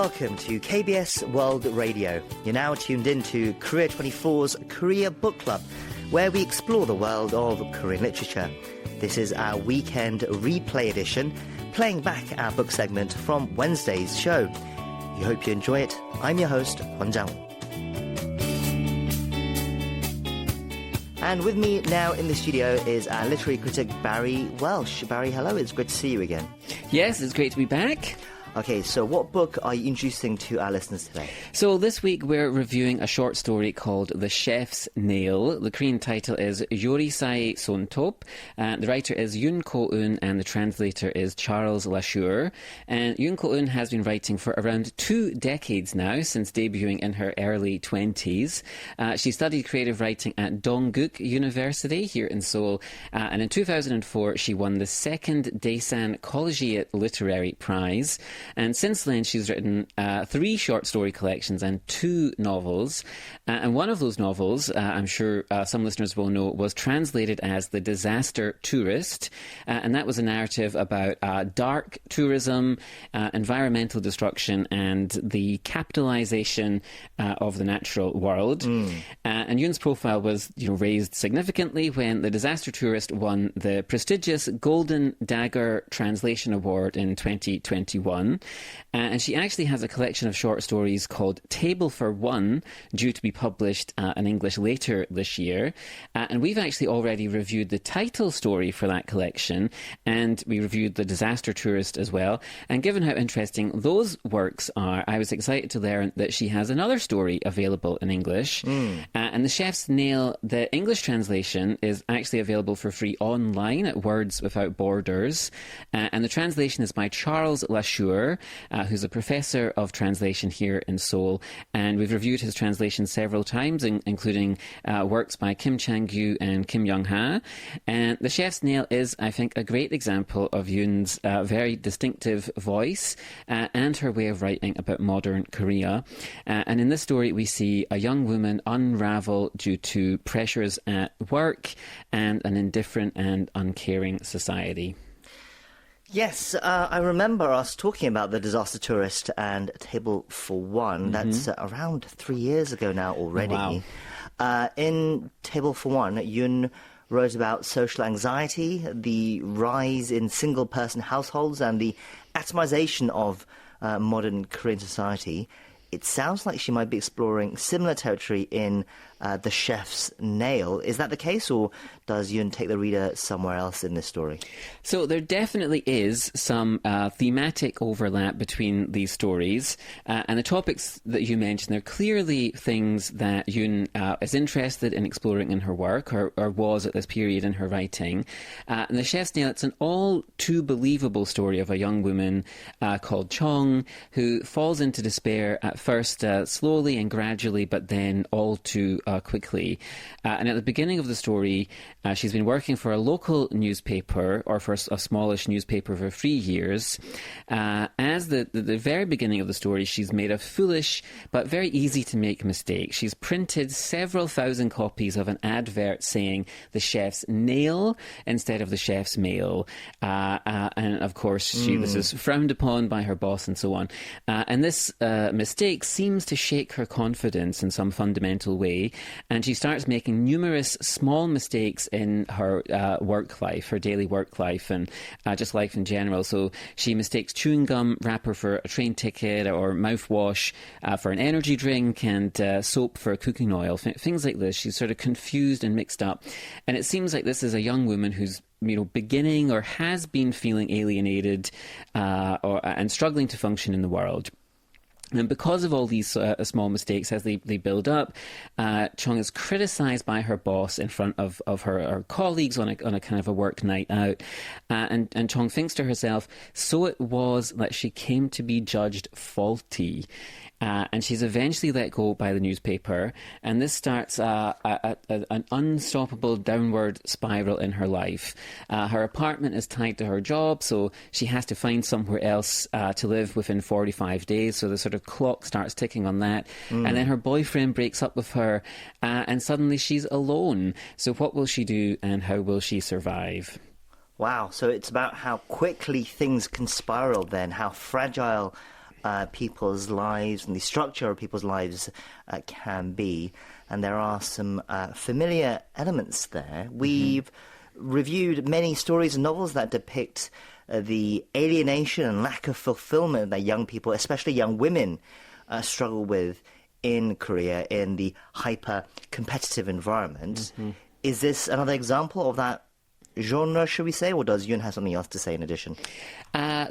welcome to KBS World Radio. You're now tuned in to Korea 24's Korea Book Club, where we explore the world of Korean literature. This is our weekend replay edition, playing back our book segment from Wednesday's show. We hope you enjoy it. I'm your host, Kwon Jang. And with me now in the studio is our literary critic, Barry Welsh. Barry, hello, it's great to see you again. Yes, it's great to be back. Okay, so what book are you introducing to our listeners today? So this week we're reviewing a short story called The Chef's Nail. The Korean title is Yorisai Sontop. The writer is Yun Ko-eun and the translator is Charles La Shure. And Yun Ko-eun has been writing for around 2 decades now, since debuting in her early 20s. She studied creative writing at Dongguk University here in Seoul. And in 2004 she won the second Daesan Collegiate Literary Prize. And since then, she's written 3 short story collections and 2 novels. And one of those novels, I'm sure some listeners will know, was translated as The Disaster Tourist. And that was a narrative about dark tourism, environmental destruction, and the capitalization of the natural world. And Yun's profile was raised significantly when The Disaster Tourist won the prestigious Golden Dagger Translation Award in 2021. And she actually has a collection of short stories called Table for One, due to be published in English later this year. And we've actually already reviewed the title story for that collection, and we reviewed The Disaster Tourist as well. And given how interesting those works are, I was excited to learn that she has another story available in English. And The Chef's Nail, the English translation, is actually available for free online at Words Without Borders. And the translation is by Charles La Shure, who's a professor of translation here in Seoul. And we've reviewed his translation several times, including works by Kim Chang-gyu and Kim Young-ha. And The Chef's Nail is, I think, a great example of Yun's very distinctive voice and her way of writing about modern Korea. And in this story, we see a young woman unravel due to pressures at work and an indifferent and uncaring society. Yes, I remember us talking about The Disaster Tourist and Table for One. That's around 3 years ago now already. Wow. In Table for One, Yun wrote about social anxiety, the rise in single-person households, and the atomization of modern Korean society. It sounds like she might be exploring similar territory in The Chef's Nail. Is that the case, or does Yun take the reader somewhere else in this story? So there definitely is some thematic overlap between these stories. And the topics that you mentioned, they're clearly things that Yun is interested in exploring in her work, or was at this period in her writing. And The Chef's Nail, it's an all too believable story of a young woman called Chong, who falls into despair at first slowly and gradually, but then all too quickly. And at the beginning of the story, she's been working for a local newspaper, or for a smallish newspaper, for 3 years. As the very beginning of the story, she's made a foolish but very easy to make mistake. She's printed several thousand copies of an advert saying The Chef's Nail instead of The Chef's Mail. And of course, this is frowned upon by her boss and so on. And this mistake seems to shake her confidence in some fundamental way, and she starts making numerous small mistakes in her work life, her daily work life, and just life in general. So she mistakes chewing gum wrapper for a train ticket, or mouthwash for an energy drink, and soap for cooking oil, things like this. She's sort of confused and mixed up, and it seems like this is a young woman who's beginning or has been feeling alienated and struggling to function in the world. And because of all these small mistakes, as they build up, Chong is criticised by her boss in front of her colleagues on a kind of a work night out. And Chong thinks to herself, so it was that she came to be judged faulty. And she's eventually let go by the newspaper, and this starts an unstoppable downward spiral in her life. Her apartment is tied to her job, so she has to find somewhere else to live within 45 days, so the sort of clock starts ticking on that. And then her boyfriend breaks up with her, and suddenly she's alone. So what will she do, and how will she survive? Wow, so it's about how quickly things can spiral then, how fragile people's lives and the structure of people's lives can be. And there are some familiar elements there. We've reviewed many stories and novels that depict the alienation and lack of fulfillment that young people, especially young women, struggle with in Korea in the hyper-competitive environment. Is this another example of that genre, should we say, or does Yun have something else to say in addition?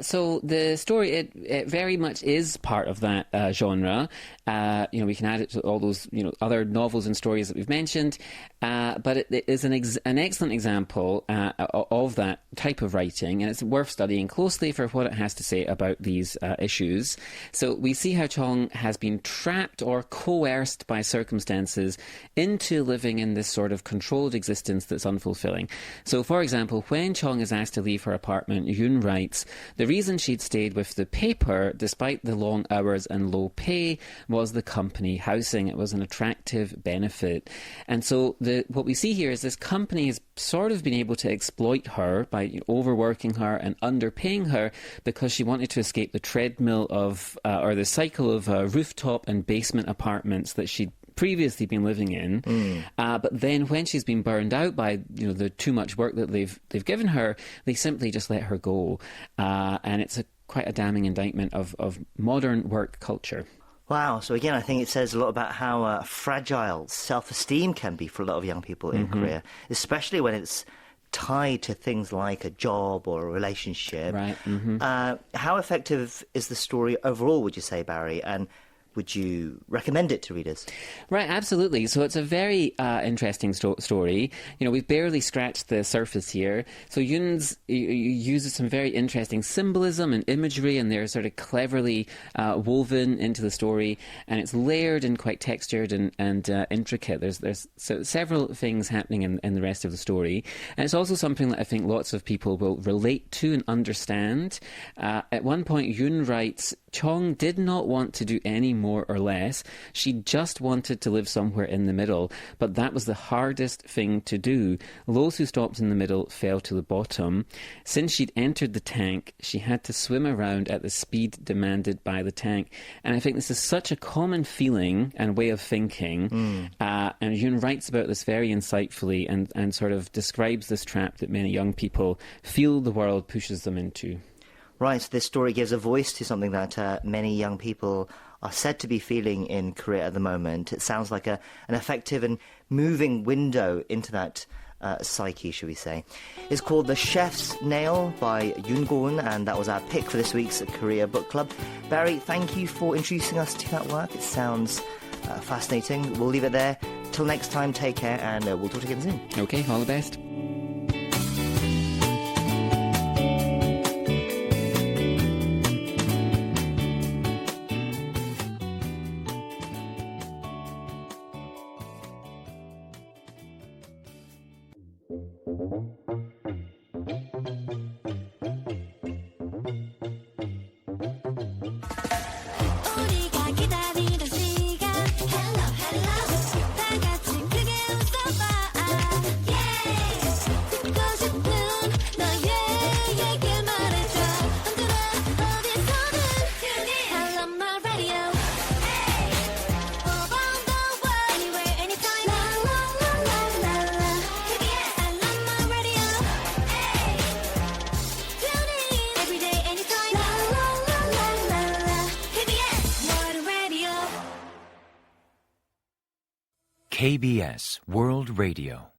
So the story, it very much is part of that genre. We can add it to all those other novels and stories that we've mentioned, but it is an excellent example of that type of writing, and it's worth studying closely for what it has to say about these issues. So we see how Chong has been trapped or coerced by circumstances into living in this sort of controlled existence that's unfulfilling. So, for example, when Chong is asked to leave her apartment, Yun writes, the reason she'd stayed with the paper, despite the long hours and low pay, was the company housing. It was an attractive benefit. And so what we see here is this company has sort of been able to exploit her by overworking her and underpaying her because she wanted to escape the treadmill of, or the cycle of rooftop and basement apartments that she'd previously been living in, but then when she's been burned out by the too much work that they've given her, they simply just let her go, and it's quite a damning indictment of modern work culture. Wow, so again I think it says a lot about how fragile self-esteem can be for a lot of young people in Korea, especially when it's tied to things like a job or a relationship. Right. How effective is the story overall, would you say, Barry? And would you recommend it to readers? Right, absolutely. So it's a very interesting story. We've barely scratched the surface here. So Yun uses some very interesting symbolism and imagery, and they're sort of cleverly woven into the story, and it's layered and quite textured and intricate. There's several things happening in the rest of the story, and it's also something that I think lots of people will relate to and understand. At one point, Yun writes, Chong did not want to do any more or less. She just wanted to live somewhere in the middle, but that was the hardest thing to do. Those who stopped in the middle fell to the bottom. Since she'd entered the tank, she had to swim around at the speed demanded by the tank. And I think this is such a common feeling and way of thinking. And Yun writes about this very insightfully and sort of describes this trap that many young people feel the world pushes them into. Right, this story gives a voice to something that many young people are said to be feeling in Korea at the moment. It sounds like an effective and moving window into that psyche, should we say. It's called The Chef's Nail by Yun Ko-eun, and that was our pick for this week's Korea Book Club. Barry, thank you for introducing us to that work. It sounds fascinating. We'll leave it there. Till next time, take care, and we'll talk again soon. Okay, all the best. KBS World Radio